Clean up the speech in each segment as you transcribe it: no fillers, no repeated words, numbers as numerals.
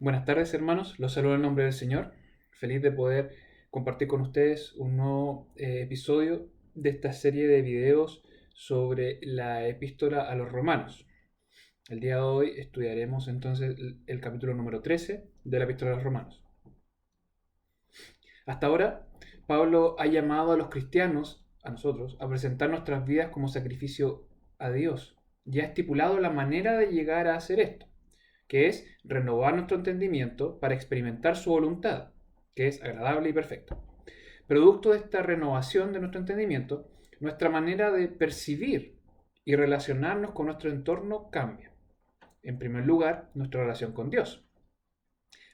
Buenas tardes, hermanos. Los saludo en nombre del Señor. Feliz de poder compartir con ustedes un nuevo episodio de esta serie de videos sobre la epístola a los romanos. El día de hoy estudiaremos entonces el capítulo número 13 de la epístola a los romanos. Hasta ahora, Pablo ha llamado a los cristianos, a nosotros, a presentar nuestras vidas como sacrificio a Dios. Ya ha estipulado la manera de llegar a hacer esto, que es renovar nuestro entendimiento para experimentar su voluntad, que es agradable y perfecta. Producto de esta renovación de nuestro entendimiento, nuestra manera de percibir y relacionarnos con nuestro entorno cambia. En primer lugar, nuestra relación con Dios.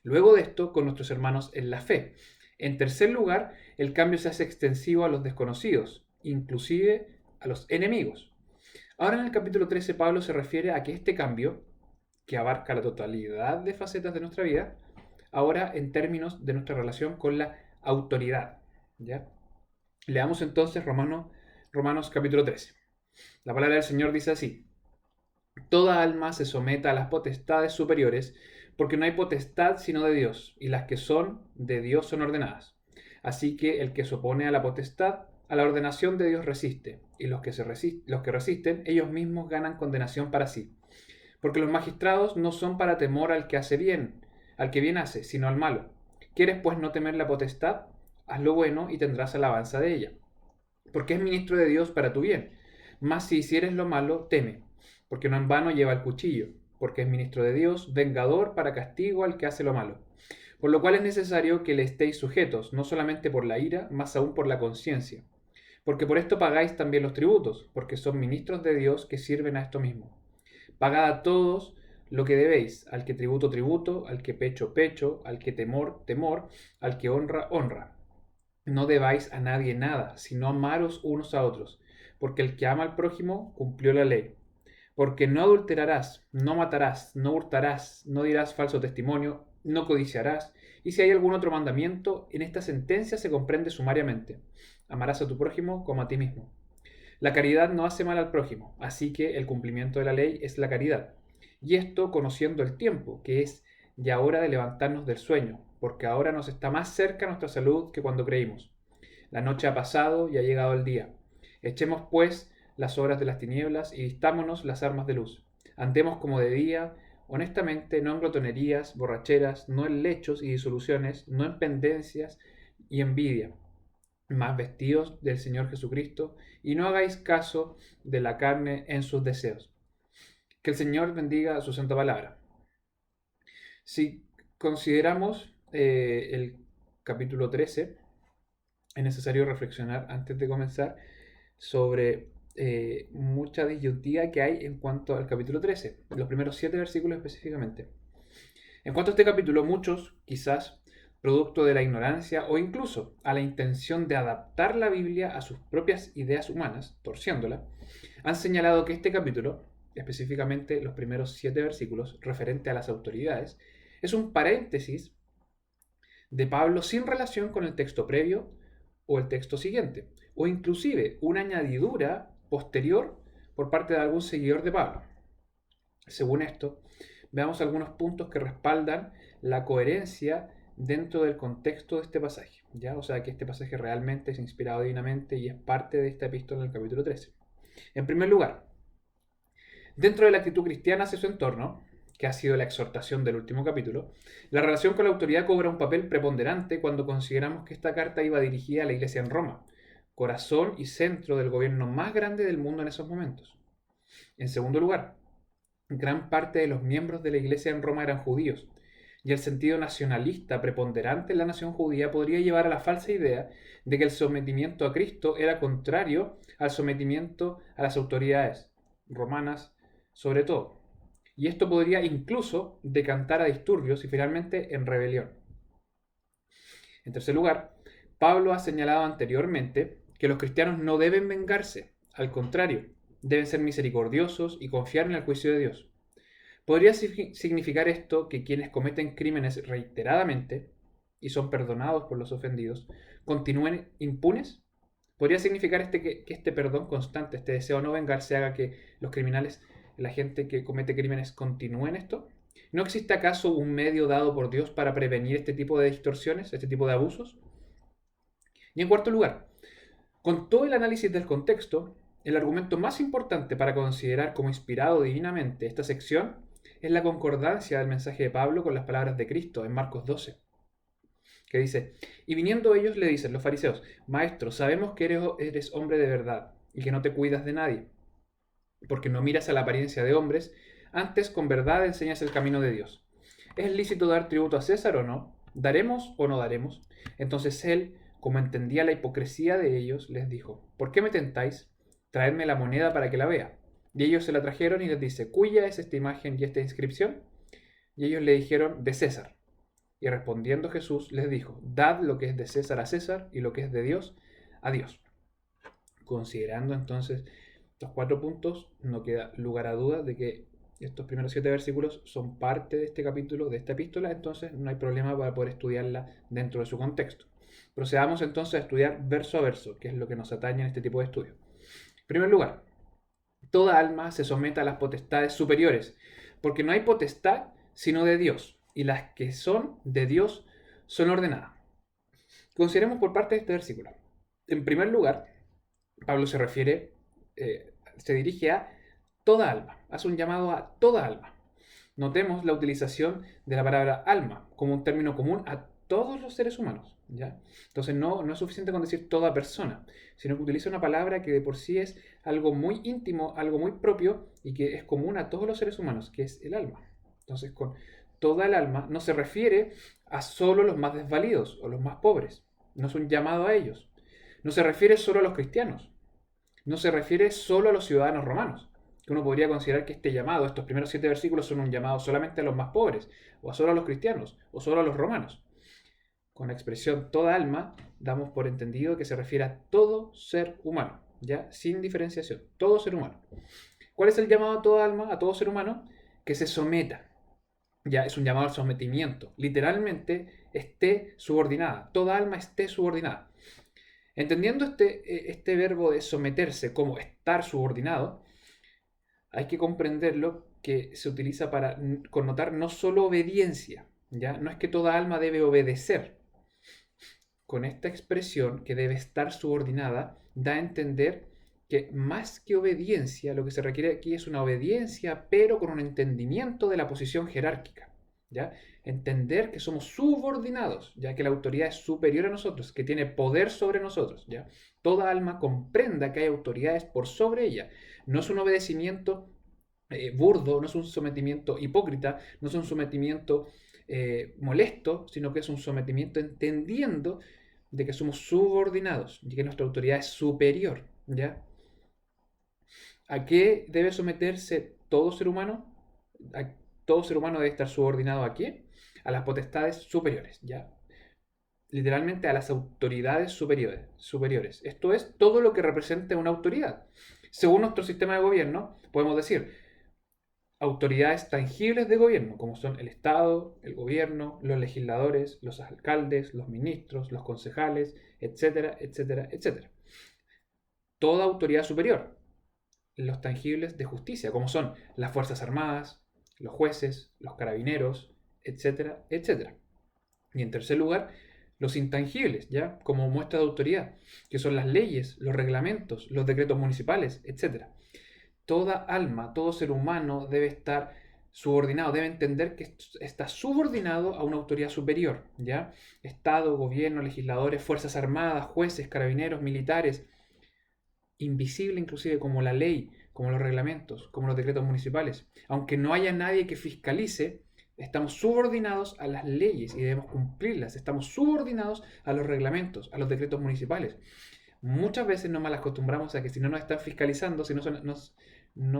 Luego de esto, con nuestros hermanos en la fe. En tercer lugar, el cambio se hace extensivo a los desconocidos, inclusive a los enemigos. Ahora en el capítulo 13 Pablo se refiere a que este cambio, que abarca la totalidad de facetas de nuestra vida, ahora en términos de nuestra relación con la autoridad. ¿Ya? Leamos entonces Romanos capítulo 13. La palabra del Señor dice así: Toda alma se someta a las potestades superiores, porque no hay potestad sino de Dios, y las que son de Dios son ordenadas. Así que el que se opone a la potestad, a la ordenación de Dios resiste, y los que resisten, ellos mismos ganan condenación para sí. Porque los magistrados no son para temor al que hace bien, al que bien hace, sino al malo. ¿Quieres pues no temer la potestad? Haz lo bueno y tendrás alabanza de ella, porque es ministro de Dios para tu bien. Mas si hicieres lo malo, teme, porque no en vano lleva el cuchillo, porque es ministro de Dios, vengador para castigo al que hace lo malo. Por lo cual es necesario que le estéis sujetos, no solamente por la ira, mas aún por la conciencia. Porque por esto pagáis también los tributos, porque son ministros de Dios que sirven a esto mismo. Pagad a todos lo que debéis, al que tributo, tributo, al que pecho, pecho, al que temor, temor, al que honra, honra. No debáis a nadie nada, sino amaros unos a otros, porque el que ama al prójimo cumplió la ley. Porque no adulterarás, no matarás, no hurtarás, no dirás falso testimonio, no codiciarás, y si hay algún otro mandamiento, en esta sentencia se comprende sumariamente: amarás a tu prójimo como a ti mismo. La caridad no hace mal al prójimo, así que el cumplimiento de la ley es la caridad. Y esto conociendo el tiempo, que es ya hora de levantarnos del sueño, porque ahora nos está más cerca nuestra salud que cuando creímos. La noche ha pasado y ha llegado el día. Echemos pues las obras de las tinieblas y vistámonos las armas de luz. Andemos como de día, honestamente, no en glotonerías, borracheras, no en lechos y disoluciones, no en pendencias y envidia, más vestidos del Señor Jesucristo, y no hagáis caso de la carne en sus deseos. Que el Señor bendiga su santa palabra. Si consideramos el capítulo 13, es necesario reflexionar antes de comenzar sobre mucha disyuntiva que hay en cuanto al capítulo 13, los primeros 7 versículos específicamente. En cuanto a este capítulo, muchos, quizás producto de la ignorancia o incluso a la intención de adaptar la Biblia a sus propias ideas humanas, torciéndola, han señalado que este capítulo, específicamente los primeros 7 versículos referente a las autoridades, es un paréntesis de Pablo sin relación con el texto previo o el texto siguiente, o inclusive una añadidura posterior por parte de algún seguidor de Pablo. Según esto, veamos algunos puntos que respaldan la coherencia dentro del contexto de este pasaje, ¿ya? O sea, que este pasaje realmente es inspirado divinamente y es parte de esta epístola en el capítulo 13. En primer lugar, dentro de la actitud cristiana hacia su entorno, que ha sido la exhortación del último capítulo, la relación con la autoridad cobra un papel preponderante cuando consideramos que esta carta iba dirigida a la iglesia en Roma, corazón y centro del gobierno más grande del mundo en esos momentos. En segundo lugar, gran parte de los miembros de la iglesia en Roma eran judíos, y el sentido nacionalista preponderante en la nación judía podría llevar a la falsa idea de que el sometimiento a Cristo era contrario al sometimiento a las autoridades romanas sobre todo. Y esto podría incluso decantar a disturbios y finalmente en rebelión. En tercer lugar, Pablo ha señalado anteriormente que los cristianos no deben vengarse, al contrario, deben ser misericordiosos y confiar en el juicio de Dios. ¿Podría significar esto que quienes cometen crímenes reiteradamente y son perdonados por los ofendidos continúen impunes? ¿Podría significar que este perdón constante, este deseo de no vengarse, haga que los criminales, la gente que comete crímenes, continúen esto? ¿No existe acaso un medio dado por Dios para prevenir este tipo de distorsiones, este tipo de abusos? Y en cuarto lugar, con todo el análisis del contexto, el argumento más importante para considerar como inspirado divinamente esta sección es la concordancia del mensaje de Pablo con las palabras de Cristo en Marcos 12, que dice, y viniendo ellos le dicen los fariseos, Maestro, sabemos que eres hombre de verdad y que no te cuidas de nadie, porque no miras a la apariencia de hombres, antes con verdad enseñas el camino de Dios. ¿Es lícito dar tributo a César o no? ¿Daremos o no daremos? Entonces él, como entendía la hipocresía de ellos, les dijo, ¿por qué me tentáis? Traedme la moneda para que la vea. Y ellos se la trajeron y les dice, ¿cuya es esta imagen y esta inscripción? Y ellos le dijeron, de César. Y respondiendo Jesús les dijo, dad lo que es de César a César y lo que es de Dios a Dios. Considerando entonces estos 4 puntos, no queda lugar a duda de que estos primeros 7 versículos son parte de este capítulo, de esta epístola, entonces no hay problema para poder estudiarla dentro de su contexto. Procedamos entonces a estudiar verso a verso, que es lo que nos atañe en este tipo de estudio. En primer lugar, toda alma se somete a las potestades superiores, porque no hay potestad sino de Dios, y las que son de Dios son ordenadas. Consideremos por parte de este versículo. En primer lugar, Pablo se dirige a toda alma, hace un llamado a toda alma. Notemos la utilización de la palabra alma como un término común a todos los seres humanos, ¿ya? Entonces no es suficiente con decir toda persona, sino que utiliza una palabra que de por sí es algo muy íntimo, algo muy propio y que es común a todos los seres humanos, que es el alma. Entonces con toda el alma no se refiere a solo los más desvalidos o los más pobres, no es un llamado a ellos. No se refiere solo a los cristianos, no se refiere solo a los ciudadanos romanos, que uno podría considerar que este llamado, estos primeros 7 versículos son un llamado solamente a los más pobres, o a solo a los cristianos, o solo a los romanos. Con la expresión toda alma, damos por entendido que se refiere a todo ser humano, ya sin diferenciación, todo ser humano. ¿Cuál es el llamado a toda alma, a todo ser humano? Que se someta. Ya es un llamado al sometimiento. Literalmente esté subordinada, toda alma esté subordinada. Entendiendo este verbo de someterse como estar subordinado, hay que comprenderlo que se utiliza para connotar no solo obediencia, ¿ya? No es que toda alma debe obedecer. Con esta expresión que debe estar subordinada, da a entender que más que obediencia, lo que se requiere aquí es una obediencia, pero con un entendimiento de la posición jerárquica, ¿ya? Entender que somos subordinados, ya que la autoridad es superior a nosotros, que tiene poder sobre nosotros, ¿ya? Toda alma comprenda que hay autoridades por sobre ella. No es un obedecimiento burdo, no es un sometimiento hipócrita, no es un sometimiento molesto, sino que es un sometimiento entendiendo de que somos subordinados y que nuestra autoridad es superior, ¿ya? ¿A qué debe someterse todo ser humano? Todo ser humano debe estar subordinado ¿a qué? A las potestades superiores, ¿ya? Literalmente a las autoridades superiores. Esto es todo lo que representa una autoridad. Según nuestro sistema de gobierno, podemos decir autoridades tangibles de gobierno, como son el Estado, el gobierno, los legisladores, los alcaldes, los ministros, los concejales, etcétera, etcétera, etcétera. Toda autoridad superior. Los tangibles de justicia, como son las Fuerzas Armadas, los jueces, los carabineros, etcétera, etcétera. Y en tercer lugar, los intangibles, ¿ya? Como muestra de autoridad, que son las leyes, los reglamentos, los decretos municipales, etcétera. Toda alma, todo ser humano debe estar subordinado, debe entender que está subordinado a una autoridad superior, ¿ya? Estado, gobierno, legisladores, fuerzas armadas, jueces, carabineros, militares, invisible inclusive como la ley, como los reglamentos, como los decretos municipales. Aunque no haya nadie que fiscalice, estamos subordinados a las leyes y debemos cumplirlas. Estamos subordinados a los reglamentos, a los decretos municipales. Muchas veces nos malacostumbramos a que si no nos están fiscalizando, si no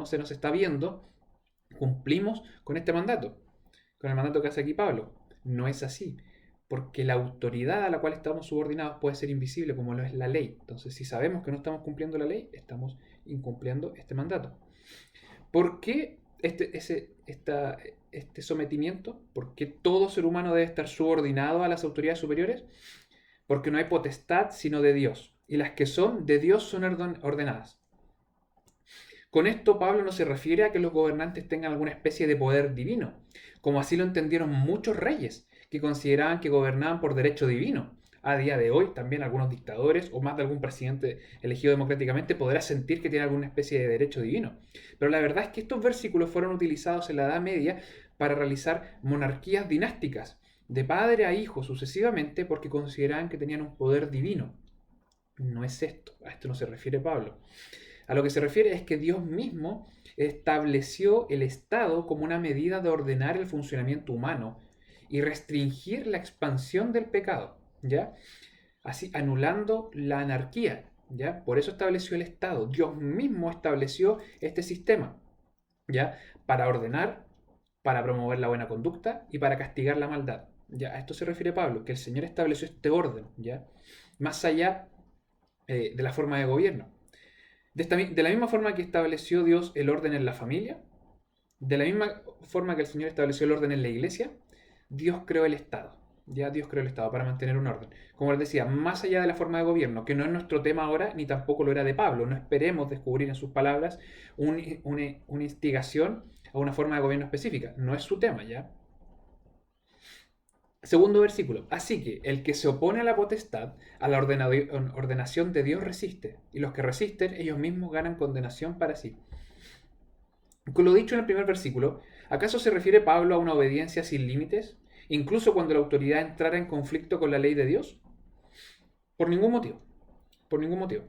se nos está viendo, cumplimos con este mandato, con el mandato que hace aquí Pablo. No es así, porque la autoridad a la cual estamos subordinados puede ser invisible, como lo es la ley. Entonces, si sabemos que no estamos cumpliendo la ley, estamos incumpliendo este mandato. ¿Por qué este sometimiento? ¿Por qué todo ser humano debe estar subordinado a las autoridades superiores? Porque no hay potestad sino de Dios, y las que son de Dios son ordenadas. Con esto Pablo no se refiere a que los gobernantes tengan alguna especie de poder divino, como así lo entendieron muchos reyes, que consideraban que gobernaban por derecho divino. A día de hoy, también algunos dictadores o más de algún presidente elegido democráticamente podrá sentir que tiene alguna especie de derecho divino. Pero la verdad es que estos versículos fueron utilizados en la Edad Media para realizar monarquías dinásticas, de padre a hijo sucesivamente, porque consideraban que tenían un poder divino. No es esto, a esto no se refiere Pablo. A lo que se refiere es que Dios mismo estableció el Estado como una medida de ordenar el funcionamiento humano y restringir la expansión del pecado, ¿ya? Así anulando la anarquía, ¿ya? Por eso estableció el Estado. Dios mismo estableció este sistema, ¿ya? Para ordenar, para promover la buena conducta y para castigar la maldad. ¿Ya? A esto se refiere Pablo, que el Señor estableció este orden, ¿ya? Más allá de la forma de gobierno. De la misma forma que estableció Dios el orden en la familia, de la misma forma que el Señor estableció el orden en la iglesia, Dios creó el Estado. Ya Dios creó el Estado para mantener un orden. Como les decía, más allá de la forma de gobierno, que no es nuestro tema ahora, ni tampoco lo era de Pablo. No esperemos descubrir en sus palabras una instigación a una forma de gobierno específica. No es su tema, ¿ya? Segundo versículo. Así que el que se opone a la potestad, a la ordenación de Dios resiste, y los que resisten, ellos mismos ganan condenación para sí. Con lo dicho en el primer versículo, ¿acaso se refiere Pablo a una obediencia sin límites, incluso cuando la autoridad entrara en conflicto con la ley de Dios? Por ningún motivo. Por ningún motivo.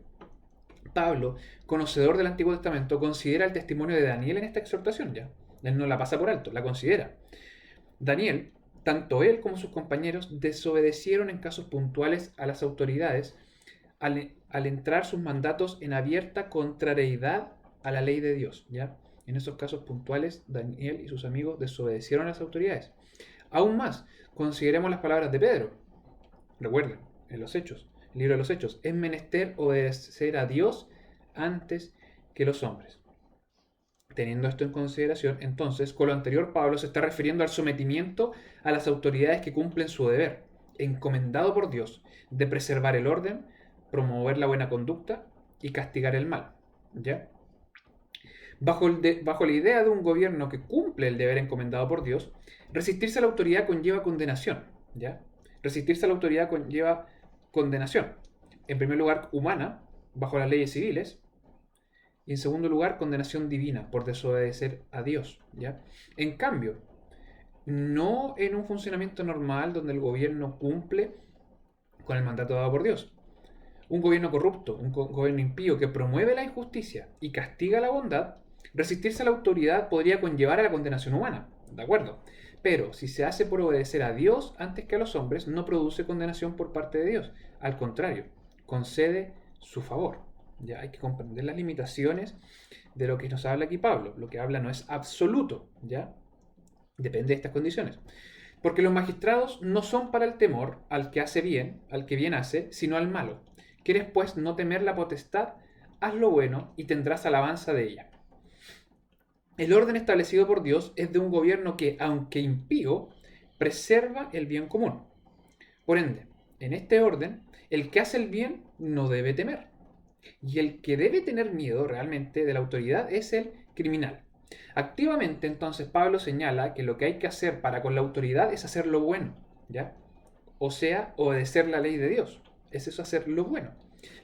Pablo, conocedor del Antiguo Testamento, considera el testimonio de Daniel en esta exhortación ya. Él no la pasa por alto, la considera. Daniel, tanto él como sus compañeros, desobedecieron en casos puntuales a las autoridades al entrar sus mandatos en abierta contrariedad a la ley de Dios, ¿ya? En esos casos puntuales, Daniel y sus amigos desobedecieron a las autoridades. Aún más, consideremos las palabras de Pedro. Recuerden, en los Hechos, el libro de los Hechos, es menester obedecer a Dios antes que los hombres. Teniendo esto en consideración, entonces, con lo anterior, Pablo se está refiriendo al sometimiento a las autoridades que cumplen su deber, encomendado por Dios, de preservar el orden, promover la buena conducta y castigar el mal, ¿ya? Bajo la idea de un gobierno que cumple el deber encomendado por Dios, resistirse a la autoridad conlleva condenación, ¿ya? Resistirse a la autoridad conlleva condenación. En primer lugar, humana, bajo las leyes civiles, y en segundo lugar, condenación divina por desobedecer a Dios, ¿ya? En cambio, no en un funcionamiento normal donde el gobierno cumple con el mandato dado por Dios. Un gobierno corrupto, un gobierno impío que promueve la injusticia y castiga la bondad, resistirse a la autoridad podría conllevar a la condenación humana, ¿de acuerdo? Pero si se hace por obedecer a Dios antes que a los hombres, no produce condenación por parte de Dios. Al contrario, concede su favor. Ya hay que comprender las limitaciones de lo que nos habla aquí Pablo. Lo que habla no es absoluto, ¿ya? Depende de estas condiciones. Porque los magistrados no son para el temor al que hace bien, al que bien hace, sino al malo. ¿Quieres pues no temer la potestad? Haz lo bueno y tendrás alabanza de ella. El orden establecido por Dios es de un gobierno que, aunque impío, preserva el bien común. Por ende, en este orden, el que hace el bien no debe temer. Y el que debe tener miedo realmente de la autoridad es el criminal. Activamente, entonces, Pablo señala que lo que hay que hacer para con la autoridad es hacer lo bueno, ¿ya? O sea, obedecer la ley de Dios. Es eso, hacer lo bueno.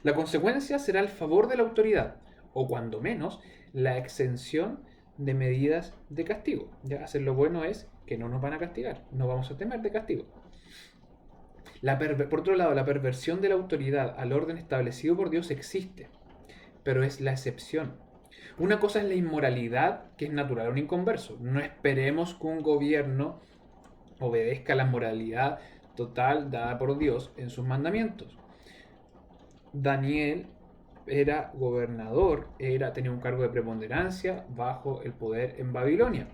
La consecuencia será el favor de la autoridad, o cuando menos, la exención de medidas de castigo. ¿Ya? Hacer lo bueno es que no nos van a castigar, no vamos a temer de castigo. Por otro lado, la perversión de la autoridad al orden establecido por Dios existe, pero es la excepción. Una cosa es la inmoralidad, que es natural a un inconverso. No esperemos que un gobierno obedezca la moralidad total dada por Dios en sus mandamientos. Daniel era gobernador, tenía un cargo de preponderancia bajo el poder en Babilonia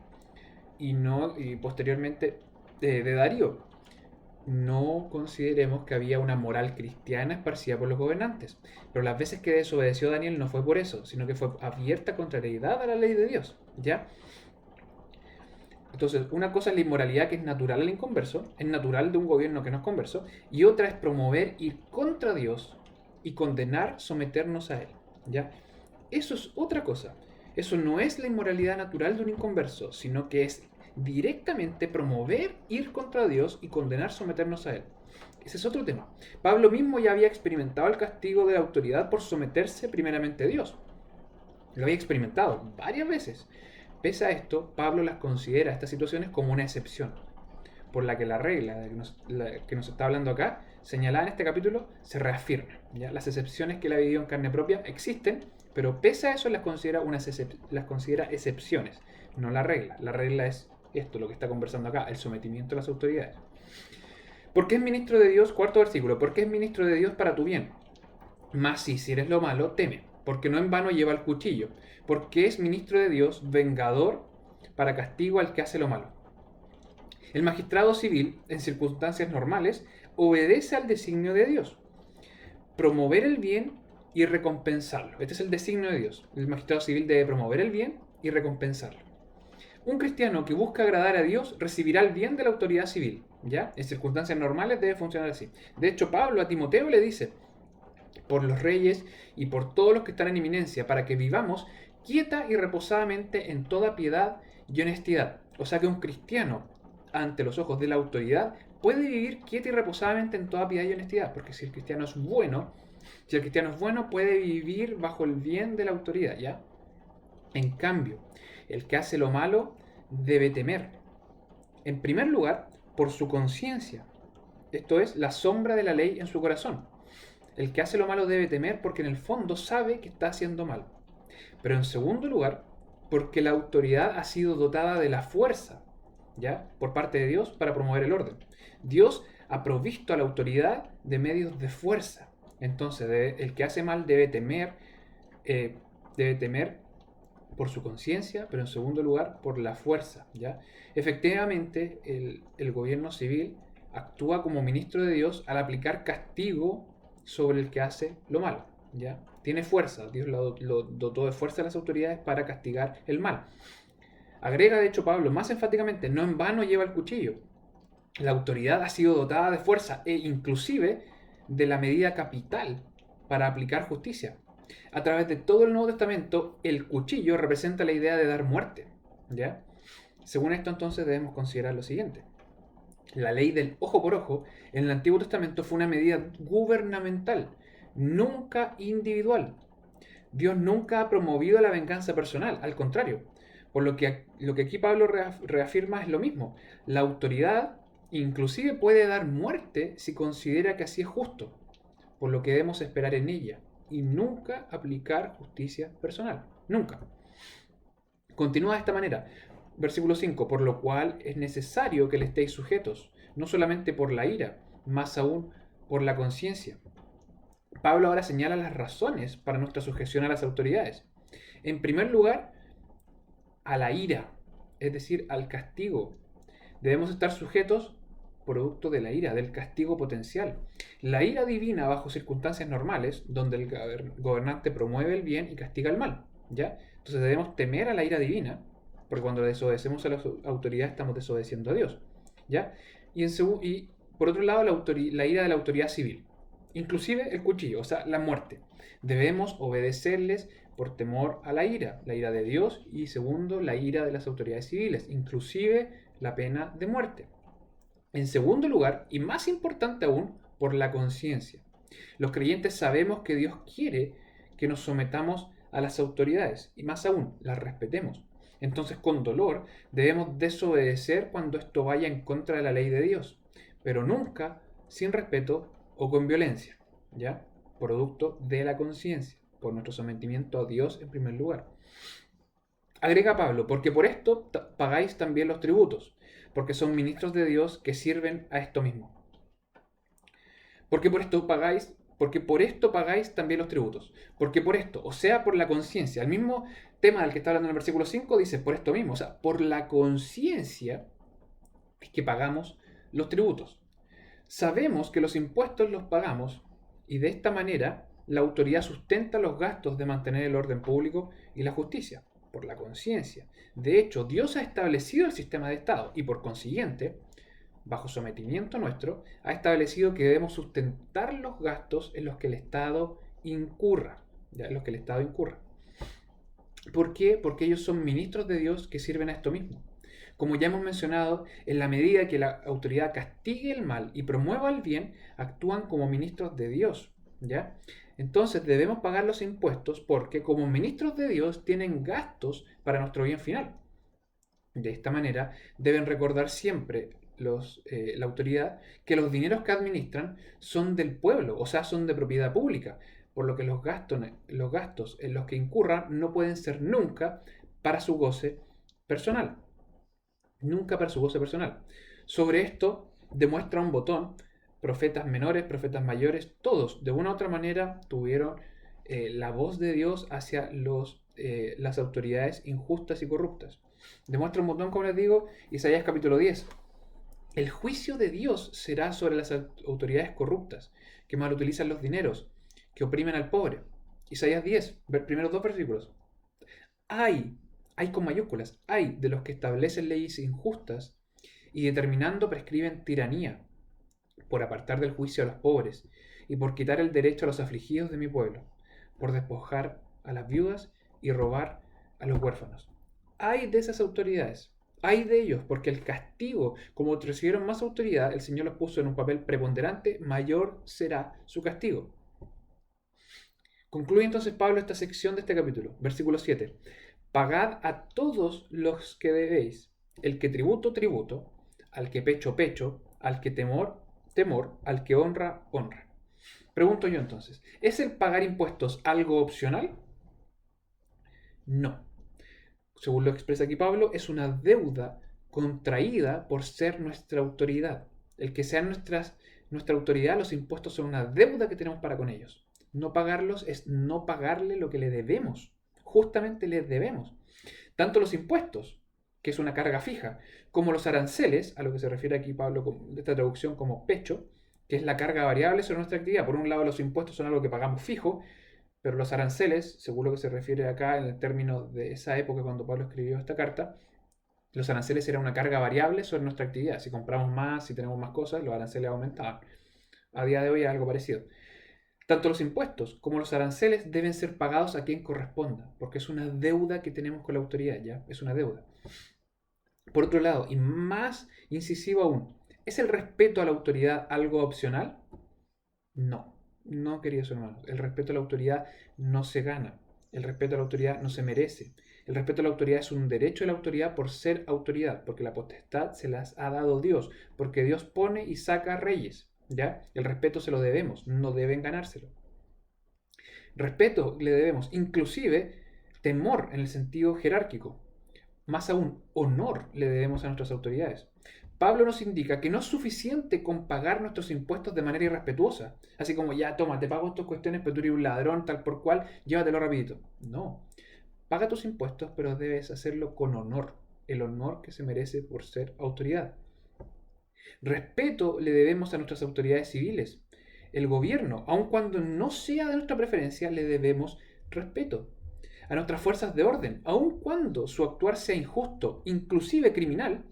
y posteriormente de Darío. No consideremos que había una moral cristiana esparcida por los gobernantes, pero las veces que desobedeció Daniel no fue por eso, sino que fue abierta contrariedad a la ley de Dios, ¿ya? Entonces, una cosa es la inmoralidad que es natural al inconverso, es natural de un gobierno que no es converso, y otra es promover ir contra Dios y condenar someternos a Él, ¿ya? Eso es otra cosa. Eso no es la inmoralidad natural de un inconverso, sino que es directamente promover ir contra Dios y condenar someternos a Él. Ese es otro tema. Pablo mismo ya había experimentado el castigo de la autoridad por someterse primeramente a Dios. Lo había experimentado varias veces. Pese a esto, Pablo las considera estas situaciones como una excepción, por la que la regla que nos está hablando acá, señalada en este capítulo, se reafirma. ¿Ya? Las excepciones que él ha vivido en carne propia existen, pero pese a eso las considera excepciones, no la regla. La regla es esto, lo que está conversando acá, el sometimiento a las autoridades. ¿Por qué es ministro de Dios? Cuarto versículo. ¿Por qué es ministro de Dios para tu bien? Mas si hicieres lo malo, teme, porque no en vano lleva el cuchillo, porque es ministro de Dios, vengador para castigo al que hace lo malo. El magistrado civil, en circunstancias normales, obedece al designio de Dios, promover el bien y recompensarlo. Este es el designio de Dios. El magistrado civil debe promover el bien y recompensarlo. Un cristiano que busca agradar a Dios recibirá el bien de la autoridad civil. ¿Ya? En circunstancias normales debe funcionar así. De hecho, Pablo a Timoteo le dice: por los reyes y por todos los que están en eminencia, para que vivamos quieta y reposadamente en toda piedad y honestidad. O sea que un cristiano, ante los ojos de la autoridad, puede vivir quieta y reposadamente en toda piedad y honestidad, porque si el cristiano es bueno, puede vivir bajo el bien de la autoridad, ¿ya? En cambio, el que hace lo malo debe temer, en primer lugar, por su conciencia, esto es, la sombra de la ley en su corazón. El que hace lo malo debe temer porque en el fondo sabe que está haciendo mal. Pero en segundo lugar, porque la autoridad ha sido dotada de la fuerza, ¿ya? Por parte de Dios para promover el orden. Dios ha provisto a la autoridad de medios de fuerza. Entonces, el que hace mal debe temer por su conciencia, pero en segundo lugar, por la fuerza, ¿ya? Efectivamente, el gobierno civil actúa como ministro de Dios al aplicar castigo sobre el que hace lo malo, ¿ya? Tiene fuerza, Dios lo dotó de fuerza a las autoridades para castigar el mal. Agrega, de hecho, Pablo más enfáticamente: no en vano lleva el cuchillo. La autoridad ha sido dotada de fuerza e inclusive de la medida capital para aplicar justicia. A través de todo el Nuevo Testamento, el cuchillo representa la idea de dar muerte, ¿ya? Según esto, entonces, debemos considerar lo siguiente. La ley del ojo por ojo en el Antiguo Testamento fue una medida gubernamental, nunca individual. Dios nunca ha promovido la venganza personal, al contrario. Por lo que aquí Pablo reafirma es lo mismo. La autoridad inclusive puede dar muerte si considera que así es justo, por lo que debemos esperar en ella y nunca aplicar justicia personal. Nunca. Continúa de esta manera. Versículo 5, por lo cual es necesario que le estéis sujetos, no solamente por la ira, más aún por la conciencia. Pablo ahora señala las razones para nuestra sujeción a las autoridades. En primer lugar, a la ira, es decir, al castigo. Debemos estar sujetos producto de la ira, del castigo potencial. La ira divina bajo circunstancias normales, donde el gobernante promueve el bien y castiga el mal, ¿ya? Entonces debemos temer a la ira divina, porque cuando desobedecemos a las autoridades estamos desobedeciendo a Dios, ¿ya? Y por otro lado, la ira de la autoridad civil, inclusive el cuchillo, o sea, la muerte. Debemos obedecerles por temor a la ira de Dios, y segundo, la ira de las autoridades civiles, inclusive la pena de muerte. En segundo lugar, y más importante aún, por la conciencia. Los creyentes sabemos que Dios quiere que nos sometamos a las autoridades, y más aún, las respetemos. Entonces, con dolor, debemos desobedecer cuando esto vaya en contra de la ley de Dios, pero nunca sin respeto o con violencia, ¿ya? Producto de la conciencia, por nuestro sometimiento a Dios en primer lugar. Agrega Pablo, porque por esto pagáis también los tributos, porque son ministros de Dios que sirven a esto mismo. Porque por esto pagáis también los tributos. Porque por esto, o sea, por la conciencia. El mismo tema del que está hablando en el versículo 5 dice por esto mismo. O sea, por la conciencia es que pagamos los tributos. Sabemos que los impuestos los pagamos y de esta manera la autoridad sustenta los gastos de mantener el orden público y la justicia. Por la conciencia. De hecho, Dios ha establecido el sistema de Estado y por consiguiente, bajo sometimiento nuestro, ha establecido que debemos sustentar los gastos en los que el Estado incurra. ¿Por qué? Porque ellos son ministros de Dios que sirven a esto mismo. Como ya hemos mencionado, en la medida que la autoridad castigue el mal y promueva el bien, actúan como ministros de Dios, ¿ya? Entonces debemos pagar los impuestos porque como ministros de Dios tienen gastos para nuestro bien final. De esta manera, deben recordar siempre la autoridad que los dineros que administran son del pueblo, o sea, son de propiedad pública, por lo que los gastos en los que incurran no pueden ser nunca para su goce personal. Nunca para su goce personal. Sobre esto demuestra un botón. Profetas menores, profetas mayores, todos de una u otra manera tuvieron la voz de Dios hacia las autoridades injustas y corruptas. Demuestra un botón, como les digo, Isaías capítulo 10. El juicio de Dios será sobre las autoridades corruptas, que mal utilizan los dineros, que oprimen al pobre. Isaías 10, primeros dos versículos. Hay con mayúsculas, hay de los que establecen leyes injustas y determinando prescriben tiranía, por apartar del juicio a los pobres y por quitar el derecho a los afligidos de mi pueblo, por despojar a las viudas y robar a los huérfanos. Hay de esas autoridades, hay de ellos, porque el castigo, como recibieron más autoridad, el Señor los puso en un papel preponderante, mayor será su castigo. Concluye entonces Pablo esta sección de este capítulo, versículo 7. Pagad a todos los que debéis, el que tributo, tributo, al que pecho, pecho, al que temor, temor, al que honra, honra. Pregunto yo entonces, ¿es el pagar impuestos algo opcional? No. Según lo expresa aquí Pablo, es una deuda contraída por ser nuestra autoridad. El que sea nuestra autoridad, los impuestos son una deuda que tenemos para con ellos. No pagarlos es no pagarle lo que le debemos. Justamente les debemos. Tanto los impuestos, que es una carga fija, como los aranceles, a lo que se refiere aquí Pablo de esta traducción como pecho, que es la carga variable sobre nuestra actividad. Por un lado, los impuestos son algo que pagamos fijo, pero los aranceles, según lo que se refiere acá en el término de esa época cuando Pablo escribió esta carta, los aranceles eran una carga variable sobre nuestra actividad. Si compramos más, si tenemos más cosas, los aranceles aumentaban. A día de hoy es algo parecido. Tanto los impuestos como los aranceles deben ser pagados a quien corresponda, porque es una deuda que tenemos con la autoridad, ¿ya? Es una deuda. Por otro lado, y más incisivo aún, ¿es el respeto a la autoridad algo opcional? No, no, queridos hermanos. El respeto a la autoridad no se gana. El respeto a la autoridad no se merece. El respeto a la autoridad es un derecho de la autoridad por ser autoridad, porque la potestad se las ha dado Dios, porque Dios pone y saca reyes. ¿Ya? El respeto se lo debemos, no deben ganárselo. Respeto le debemos, inclusive temor en el sentido jerárquico. Más aún, honor le debemos a nuestras autoridades. Pablo nos indica que no es suficiente con pagar nuestros impuestos de manera irrespetuosa. Así como, ya, toma, te pago estas cuestiones, pero tú eres un ladrón, tal por cual, llévatelo rapidito. No. Paga tus impuestos, pero debes hacerlo con honor. El honor que se merece por ser autoridad. Respeto le debemos a nuestras autoridades civiles. El gobierno, aun cuando no sea de nuestra preferencia, le debemos respeto. A nuestras fuerzas de orden, aun cuando su actuar sea injusto, inclusive criminal,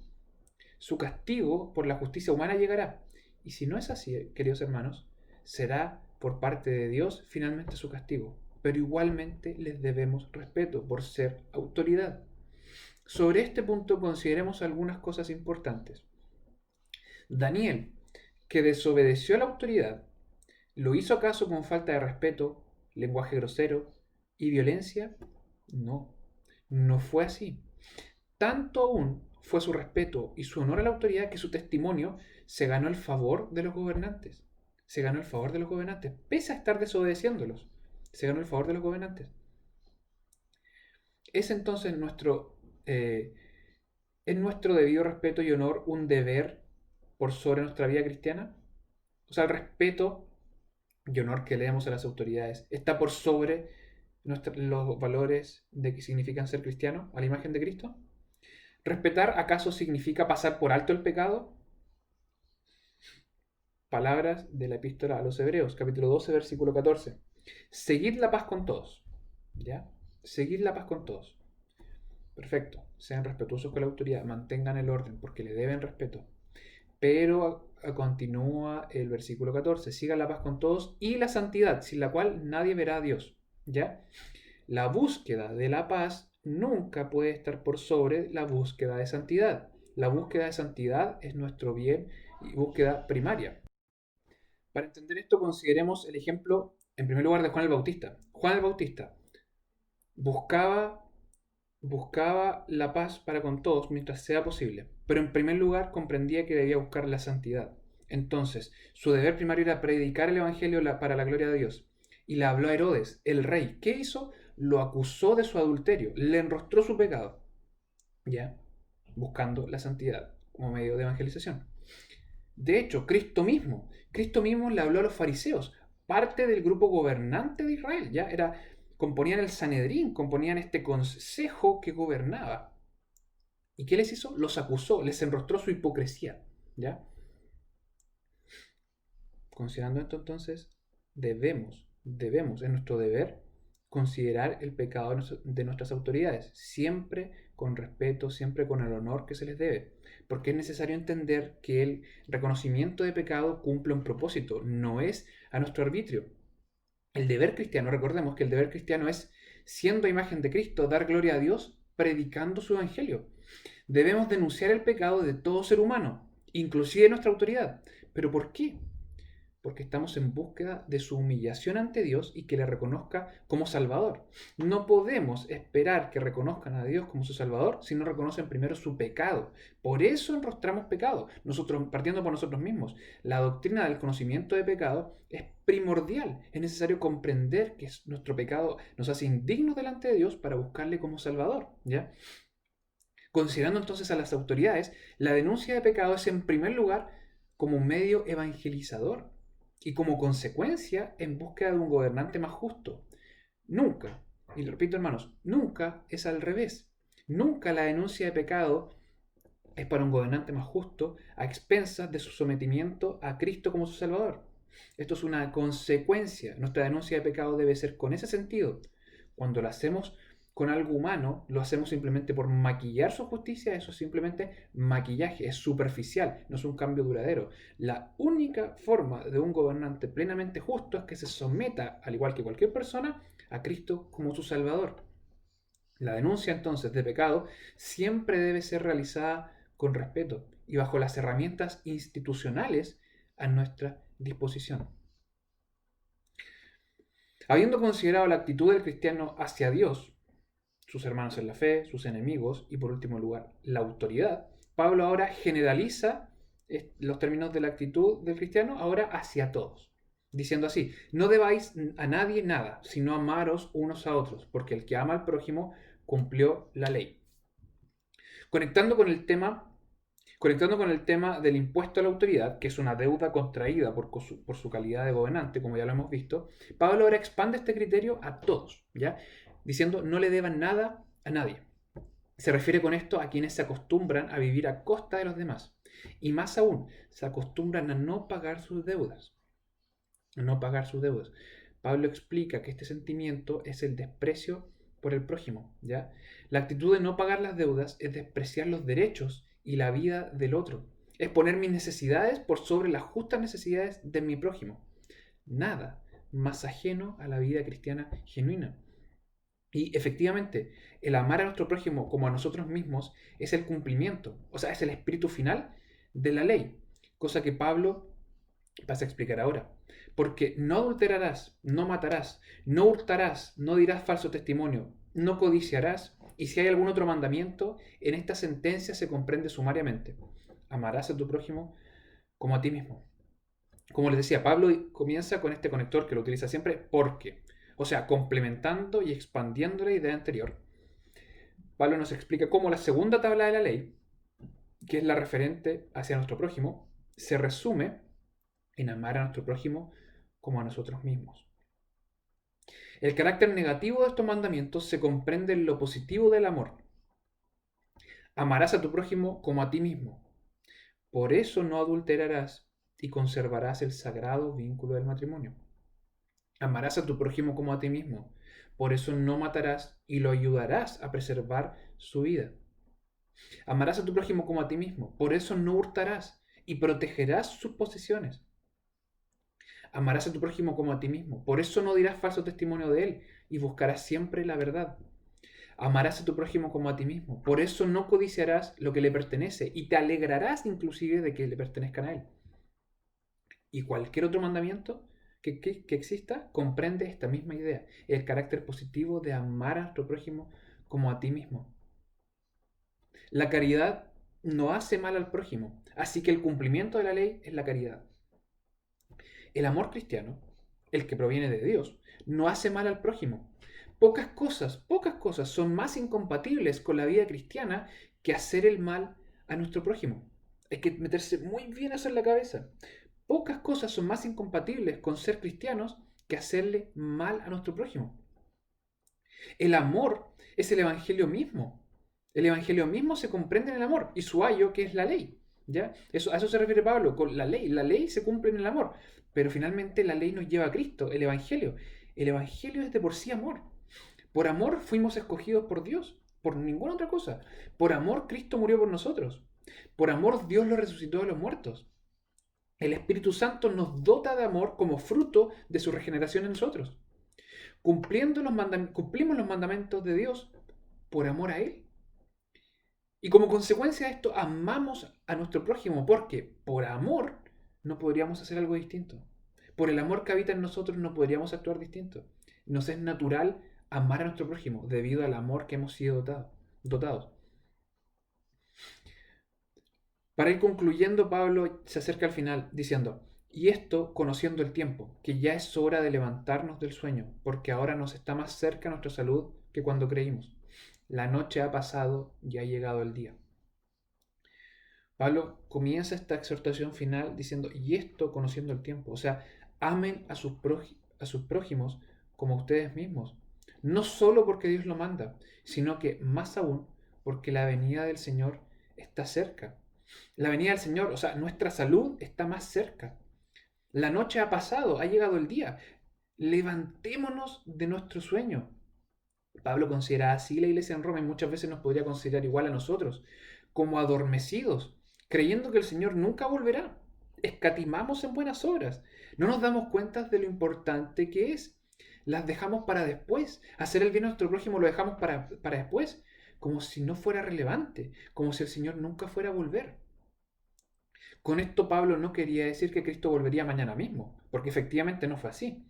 su castigo por la justicia humana llegará. Y si no es así, queridos hermanos, será por parte de Dios finalmente su castigo. Pero igualmente les debemos respeto por ser autoridad. Sobre este punto consideremos algunas cosas importantes. Daniel, que desobedeció a la autoridad, ¿lo hizo acaso con falta de respeto, lenguaje grosero y violencia? No, no fue así. Tanto aún fue su respeto y su honor a la autoridad que su testimonio se ganó el favor de los gobernantes. Se ganó el favor de los gobernantes, pese a estar desobedeciéndolos. Se ganó el favor de los gobernantes. ¿Es entonces en nuestro debido respeto y honor un deber por sobre nuestra vida cristiana? O sea, el respeto y honor que le damos a las autoridades está por sobre los valores de que significan ser cristiano, a la imagen de Cristo. ¿Respetar acaso significa pasar por alto el pecado? Palabras de la epístola a los Hebreos, capítulo 12, versículo 14. Seguid la paz con todos. ¿Ya? Seguid la paz con todos. Perfecto. Sean respetuosos con la autoridad, mantengan el orden, porque le deben respeto. Pero continúa el versículo 14. Sigan la paz con todos y la santidad, sin la cual nadie verá a Dios. ¿Ya? la búsqueda de la paz nunca puede estar por sobre la búsqueda de santidad. La búsqueda de santidad es nuestro bien y búsqueda primaria. Para entender esto, consideremos el ejemplo, en primer lugar, de Juan el Bautista. Juan el Bautista buscaba la paz para con todos mientras sea posible, pero en primer lugar comprendía que debía buscar la santidad. Entonces, su deber primario era predicar el Evangelio para la gloria de Dios. Y le habló a Herodes, el rey. ¿Qué hizo? Lo acusó de su adulterio, le enrostró su pecado, ya, buscando la santidad como medio de evangelización. De hecho, Cristo mismo le habló a los fariseos, parte del grupo gobernante de Israel, ya componían el Sanedrín, componían este consejo que gobernaba. ¿Y qué les hizo? Los acusó, les enrostró su hipocresía, ¿ya? Considerando esto, entonces, debemos, es nuestro deber considerar el pecado de nuestras autoridades, siempre con respeto, siempre con el honor que se les debe, porque es necesario entender que el reconocimiento de pecado cumple un propósito, no es a nuestro arbitrio. El deber cristiano, recordemos que el deber cristiano es, siendo imagen de Cristo, dar gloria a Dios predicando su evangelio. Debemos denunciar el pecado de todo ser humano, inclusive nuestra autoridad. ¿Pero por qué? Porque estamos en búsqueda de su humillación ante Dios y que le reconozca como Salvador. No podemos esperar que reconozcan a Dios como su Salvador si no reconocen primero su pecado. Por eso enrostramos pecado, partiendo por nosotros mismos. La doctrina del conocimiento de pecado es primordial. Es necesario comprender que nuestro pecado nos hace indignos delante de Dios para buscarle como Salvador, ¿ya? Considerando entonces a las autoridades, la denuncia de pecado es en primer lugar como un medio evangelizador y como consecuencia en búsqueda de un gobernante más justo. Nunca, y lo repito hermanos, nunca es al revés. Nunca la denuncia de pecado es para un gobernante más justo a expensas de su sometimiento a Cristo como su Salvador. Esto es una consecuencia. Nuestra denuncia de pecado debe ser con ese sentido. Cuando lo hacemos con algo humano, lo hacemos simplemente por maquillar su justicia, eso es simplemente maquillaje, es superficial, no es un cambio duradero. La única forma de un gobernante plenamente justo es que se someta, al igual que cualquier persona, a Cristo como su Salvador. La denuncia entonces de pecado siempre debe ser realizada con respeto y bajo las herramientas institucionales a nuestra disposición. Habiendo considerado la actitud del cristiano hacia Dios, sus hermanos en la fe, sus enemigos y por último lugar la autoridad, Pablo ahora generaliza los términos de la actitud del cristiano ahora hacia todos, diciendo así: no debáis a nadie nada, sino amaros unos a otros, porque el que ama al prójimo cumplió la ley. Conectando con el tema del impuesto a la autoridad, que es una deuda contraída por su calidad de gobernante, como ya lo hemos visto, Pablo ahora expande este criterio a todos, ¿ya? Diciendo no le deban nada a nadie. Se refiere con esto a quienes se acostumbran a vivir a costa de los demás. Y más aún, se acostumbran a no pagar sus deudas. Pablo explica que este sentimiento es el desprecio por el prójimo, ¿ya? La actitud de no pagar las deudas es despreciar los derechos y la vida del otro. Es poner mis necesidades por sobre las justas necesidades de mi prójimo. Nada más ajeno a la vida cristiana genuina. Y efectivamente, el amar a nuestro prójimo como a nosotros mismos es el cumplimiento, o sea, es el espíritu final de la ley, cosa que Pablo pasa a explicar ahora. Porque no adulterarás, no matarás, no hurtarás, no dirás falso testimonio, no codiciarás, y si hay algún otro mandamiento, en esta sentencia se comprende sumariamente: amarás a tu prójimo como a ti mismo. Como les decía, Pablo comienza con este conector que lo utiliza siempre, porque, o sea, complementando y expandiendo la idea anterior. Pablo nos explica cómo la segunda tabla de la ley, que es la referente hacia nuestro prójimo, se resume en amar a nuestro prójimo como a nosotros mismos. El carácter negativo de estos mandamientos se comprende en lo positivo del amor. Amarás a tu prójimo como a ti mismo. Por eso no adulterarás y conservarás el sagrado vínculo del matrimonio. Amarás a tu prójimo como a ti mismo. Por eso no matarás y lo ayudarás a preservar su vida. Amarás a tu prójimo como a ti mismo. Por eso no hurtarás y protegerás sus posesiones. Amarás a tu prójimo como a ti mismo. Por eso no dirás falso testimonio de él y buscarás siempre la verdad. Amarás a tu prójimo como a ti mismo. Por eso no codiciarás lo que le pertenece y te alegrarás inclusive de que le pertenezcan a él. Y cualquier otro mandamiento que exista comprende esta misma idea, el carácter positivo de amar a nuestro prójimo como a ti mismo. La caridad no hace mal al prójimo, así que el cumplimiento de la ley es la caridad. El amor cristiano, el que proviene de Dios, no hace mal al prójimo. Pocas cosas son más incompatibles con la vida cristiana que hacer el mal a nuestro prójimo. Hay que meterse muy bien eso en la cabeza. Pocas cosas son más incompatibles con ser cristianos que hacerle mal a nuestro prójimo. El amor es el evangelio mismo. El evangelio mismo se comprende en el amor y su ayo, que es la ley. ¿Ya? A eso se refiere Pablo, con la ley. La ley se cumple en el amor, pero finalmente la ley nos lleva a Cristo, el evangelio. El evangelio es de por sí amor. Por amor fuimos escogidos por Dios, por ninguna otra cosa. Por amor Cristo murió por nosotros. Por amor Dios lo resucitó de los muertos. El Espíritu Santo nos dota de amor como fruto de su regeneración en nosotros. Cumplimos los mandamientos de Dios por amor a Él. Y como consecuencia de esto, amamos a nuestro prójimo, porque por amor no podríamos hacer algo distinto. Por el amor que habita en nosotros no podríamos actuar distinto. Nos es natural amar a nuestro prójimo debido al amor que hemos sido dotados. Para ir concluyendo, Pablo se acerca al final diciendo, y esto conociendo el tiempo, que ya es hora de levantarnos del sueño, porque ahora nos está más cerca nuestra salud que cuando creímos. La noche ha pasado y ha llegado el día. Pablo comienza esta exhortación final diciendo, y esto conociendo el tiempo, o sea, amen a sus prójimos como ustedes mismos, no solo porque Dios lo manda, sino que más aún porque la venida del Señor está cerca. La venida del Señor, o sea, nuestra salud está más cerca. La noche ha pasado, ha llegado el día. Levantémonos de nuestro sueño. Pablo considera así la iglesia en Roma y muchas veces nos podría considerar igual a nosotros, como adormecidos, creyendo que el Señor nunca volverá. Escatimamos en buenas obras. No nos damos cuenta de lo importante que es. Las dejamos para después. Hacer el bien a nuestro prójimo lo dejamos para después, como si no fuera relevante, como si el Señor nunca fuera a volver. Con esto Pablo no quería decir que Cristo volvería mañana mismo, porque efectivamente no fue así.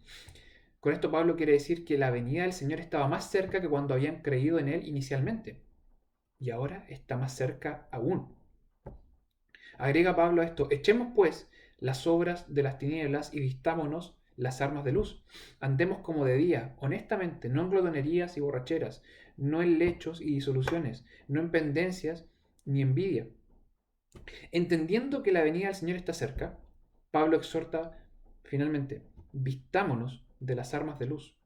Con esto Pablo quiere decir que la venida del Señor estaba más cerca que cuando habían creído en Él inicialmente. Y ahora está más cerca aún. Agrega Pablo a esto, echemos pues las obras de las tinieblas y vistámonos las armas de luz. Andemos como de día, honestamente, no en glotonerías y borracheras, no en lechos y disoluciones, no en pendencias ni envidia. Entendiendo que la venida del Señor está cerca, Pablo exhorta finalmente, vistámonos de las armas de luz.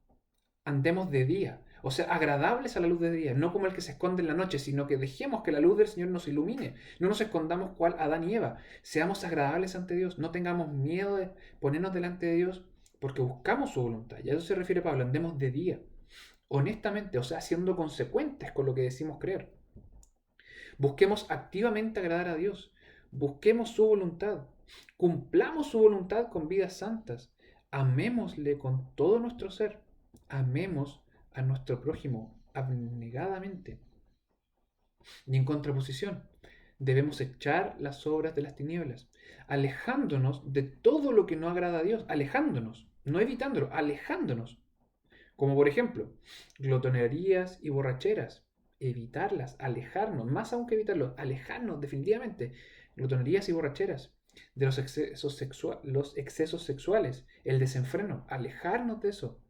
Andemos de día, o sea, agradables a la luz de día, no como el que se esconde en la noche, sino que dejemos que la luz del Señor nos ilumine. No nos escondamos cual Adán y Eva. Seamos agradables ante Dios, no tengamos miedo de ponernos delante de Dios, porque buscamos su voluntad. Y a eso se refiere Pablo, andemos de día, honestamente, o sea, siendo consecuentes con lo que decimos creer. Busquemos activamente agradar a Dios. Busquemos su voluntad. Cumplamos su voluntad con vidas santas. Amémosle con todo nuestro ser. Amemos a nuestro prójimo abnegadamente. Y en contraposición, debemos echar las obras de las tinieblas, alejándonos de todo lo que no agrada a Dios, alejándonos, no evitándolo, alejándonos. Como por ejemplo, glotonerías y borracheras, evitarlas, alejarnos, más aún que evitarlos, alejarnos definitivamente. Glotonerías y borracheras, de los excesos sexuales, el desenfreno, alejarnos de eso,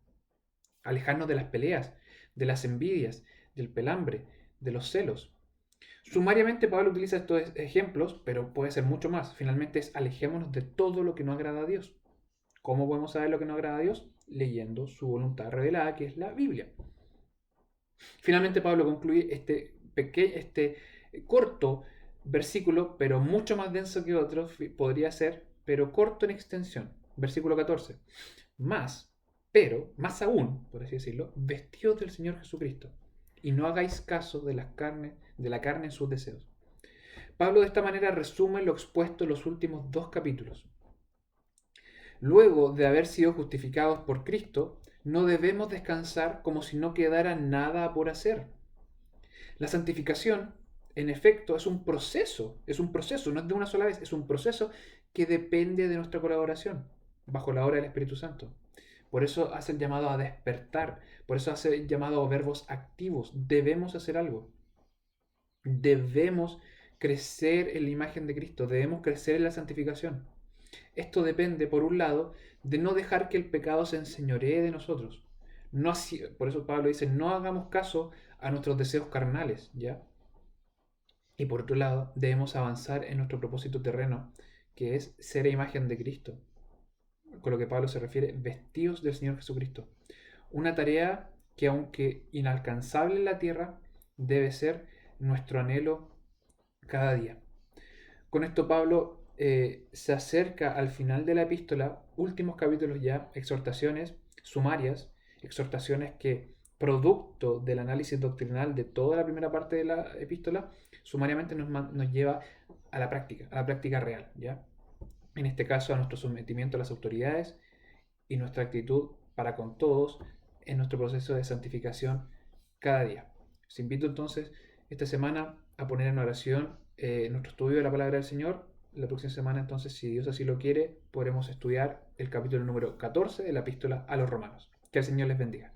alejarnos de las peleas, de las envidias, del pelambre, de los celos. Sumariamente Pablo utiliza estos ejemplos, pero puede ser mucho más. Finalmente es alejémonos de todo lo que no agrada a Dios. ¿Cómo podemos saber lo que no agrada a Dios? Leyendo su voluntad revelada, que es la Biblia. Finalmente Pablo concluye este corto versículo, pero mucho más denso que otros, podría ser, pero corto en extensión. Versículo 14. Más aún, por así decirlo, vestidos del Señor Jesucristo, y no hagáis caso de la carne en sus deseos. Pablo de esta manera resume lo expuesto en los últimos 2 capítulos. Luego de haber sido justificados por Cristo, No debemos descansar como si no quedara nada por hacer. La santificación, en efecto, es un proceso, no es de una sola vez, es un proceso que depende de nuestra colaboración, bajo la obra del Espíritu Santo. Por eso hace el llamado a despertar, por eso hace el llamado a verbos activos. Debemos hacer algo. Debemos crecer en la imagen de Cristo, debemos crecer en la santificación. Esto depende, por un lado, de no dejar que el pecado se enseñoree de nosotros. No así, por eso Pablo dice, no hagamos caso a nuestros deseos carnales, ¿ya? Y por otro lado, debemos avanzar en nuestro propósito terreno, que es ser a imagen de Cristo, con lo que Pablo se refiere, vestidos del Señor Jesucristo. Una tarea que, aunque inalcanzable en la tierra, debe ser nuestro anhelo cada día. Con esto Pablo se acerca al final de la epístola, últimos capítulos ya, exhortaciones sumarias, exhortaciones que, producto del análisis doctrinal de toda la primera parte de la epístola, sumariamente nos lleva a la práctica real, ¿ya? En este caso a nuestro sometimiento a las autoridades y nuestra actitud para con todos en nuestro proceso de santificación cada día. Os invito entonces esta semana a poner en oración nuestro estudio de la palabra del Señor. La próxima semana entonces, si Dios así lo quiere, podremos estudiar el capítulo número 14 de la epístola a los romanos. Que el Señor les bendiga.